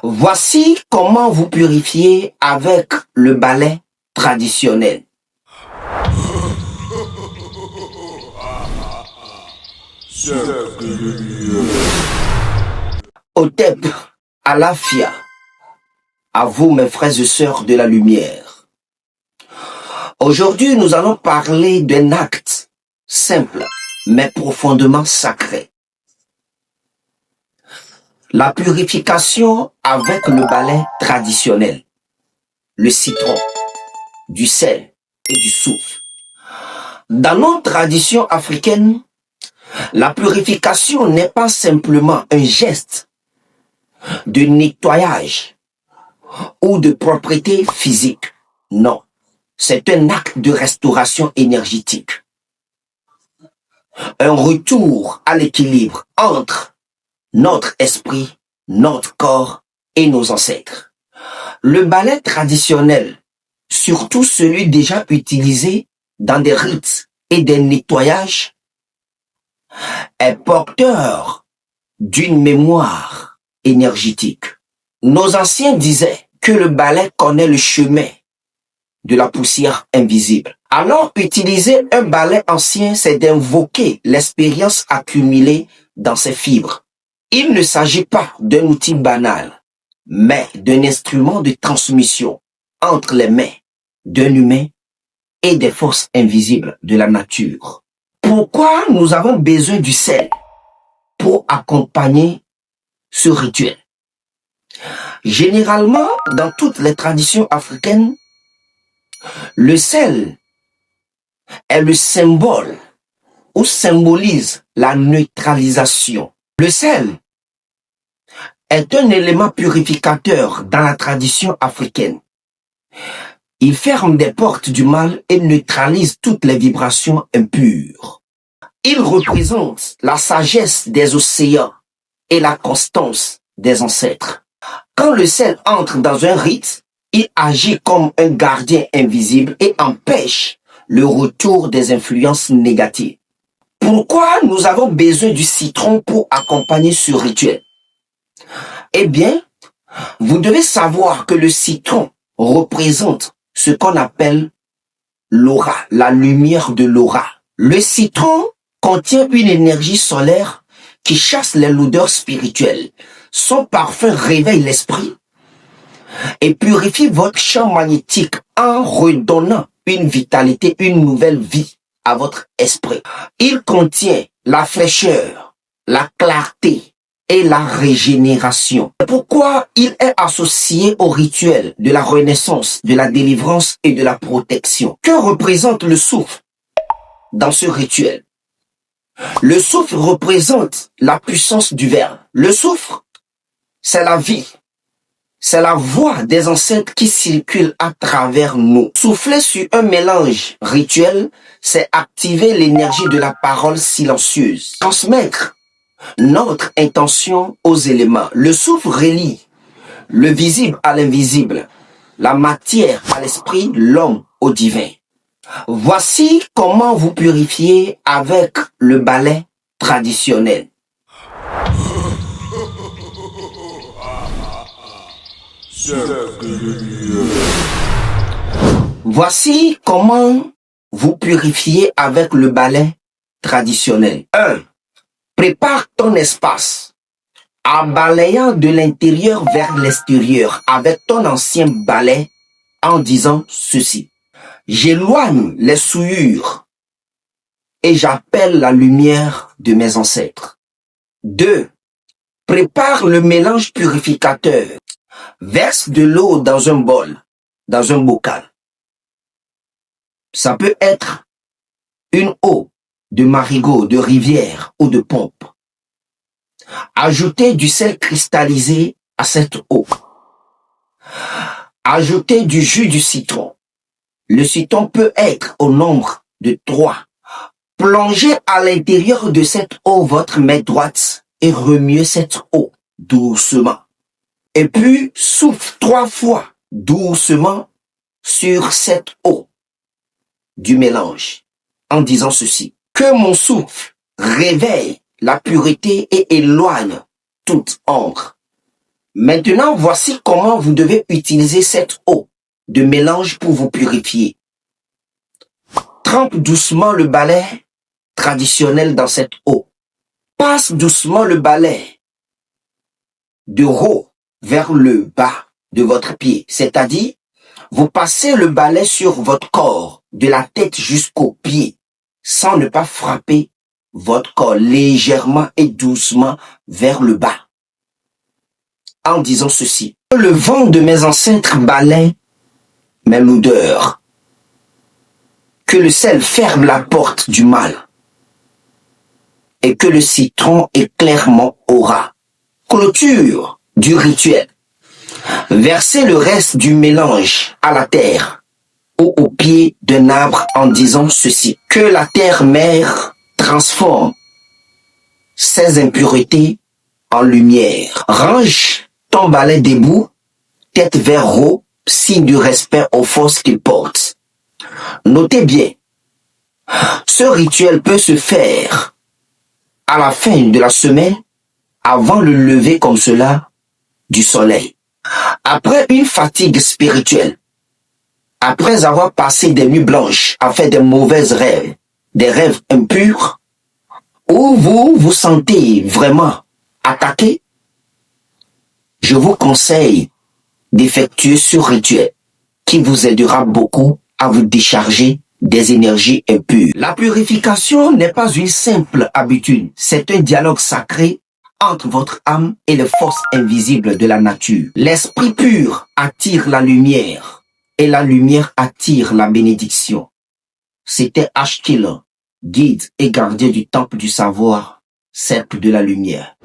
Voici comment vous purifier avec le balai traditionnel. Otep, Alafia, à vous mes frères et sœurs de la lumière. Aujourd'hui, nous allons parler d'un acte simple, mais profondément sacré. La purification avec le balai traditionnel, le citron, du sel et du soufre. Dans nos traditions africaines, la purification n'est pas simplement un geste de nettoyage ou de propreté physique. Non, c'est un acte de restauration énergétique. Un retour à l'équilibre entre notre esprit, notre corps et nos ancêtres. Le balai traditionnel, surtout celui déjà utilisé dans des rites et des nettoyages, est porteur d'une mémoire énergétique. Nos anciens disaient que le balai connaît le chemin de la poussière invisible. Alors, utiliser un balai ancien, c'est d'invoquer l'expérience accumulée dans ses fibres. Il ne s'agit pas d'un outil banal, mais d'un instrument de transmission entre les mains d'un humain et des forces invisibles de la nature. Pourquoi nous avons besoin du sel pour accompagner ce rituel? Généralement, dans toutes les traditions africaines, le sel est le symbole ou symbolise la neutralisation. Le sel est un élément purificateur dans la tradition africaine. Il ferme des portes du mal et neutralise toutes les vibrations impures. Il représente la sagesse des océans et la constance des ancêtres. Quand le sel entre dans un rite, il agit comme un gardien invisible et empêche le retour des influences négatives. Pourquoi nous avons besoin du citron pour accompagner ce rituel? Eh bien, vous devez savoir que le citron représente ce qu'on appelle l'aura, la lumière de l'aura. Le citron contient une énergie solaire qui chasse les lourdeurs spirituelles. Son parfum réveille l'esprit et purifie votre champ magnétique en redonnant une vitalité, une nouvelle vie à votre esprit. Il contient la fraîcheur, la clarté et la régénération. Pourquoi il est associé au rituel de la renaissance, de la délivrance et de la protection? Que représente le soufre dans ce rituel? Le soufre représente la puissance du verbe. Le soufre, c'est la vie. C'est la voix des ancêtres qui circule à travers nous. Souffler sur un mélange rituel, c'est activer l'énergie de la parole silencieuse. Transmettre notre intention aux éléments. Le soufre relie le visible à l'invisible, la matière à l'esprit, l'homme au divin. Voici comment vous purifier avec le balai traditionnel. Voici comment vous purifier avec le balai traditionnel. 1. Prépare ton espace en balayant de l'intérieur vers l'extérieur avec ton ancien balai en disant ceci. J'éloigne les souillures et j'appelle la lumière de mes ancêtres. 2. Prépare le mélange purificateur. Verse de l'eau dans un bol, dans un bocal. Ça peut être une eau de marigot, de rivière ou de pompe. Ajoutez du sel cristallisé à cette eau. Ajoutez du jus du citron. Le citron peut être au nombre de 3. Plongez à l'intérieur de cette eau votre main droite et remuez cette eau doucement. Et puis, souffle 3 fois doucement sur cette eau du mélange en disant ceci. Que mon souffle réveille la pureté et éloigne toute ombre. Maintenant, voici comment vous devez utiliser cette eau de mélange pour vous purifier. Trempe doucement le balai traditionnel dans cette eau. Passe doucement le balai de haut vers le bas de votre pied, c'est-à-dire vous passez le balai sur votre corps, de la tête jusqu'aux pieds, sans ne pas frapper votre corps légèrement et doucement vers le bas. En disant ceci, le vent de mes ancêtres balaie mes lourdeurs, que le sel ferme la porte du mal, et que le citron éclaire mon aura. Clôture du rituel. Versez le reste du mélange à la terre ou au pied d'un arbre en disant ceci. Que la terre-mère transforme ses impuretés en lumière. Range ton balai debout, tête vers haut, signe du respect aux forces qu'il porte. Notez bien, ce rituel peut se faire à la fin de la semaine, avant le lever comme cela du soleil. Après une fatigue spirituelle, après avoir passé des nuits blanches à faire des mauvaises rêves, des rêves impurs, où vous vous sentez vraiment attaqué, je vous conseille d'effectuer ce rituel qui vous aidera beaucoup à vous décharger des énergies impures. La purification n'est pas une simple habitude, c'est un dialogue sacré entre votre âme et les forces invisibles de la nature. L'esprit pur attire la lumière et la lumière attire la bénédiction. C'était Ashkiller, guide et gardien du temple du savoir, cercle de la lumière.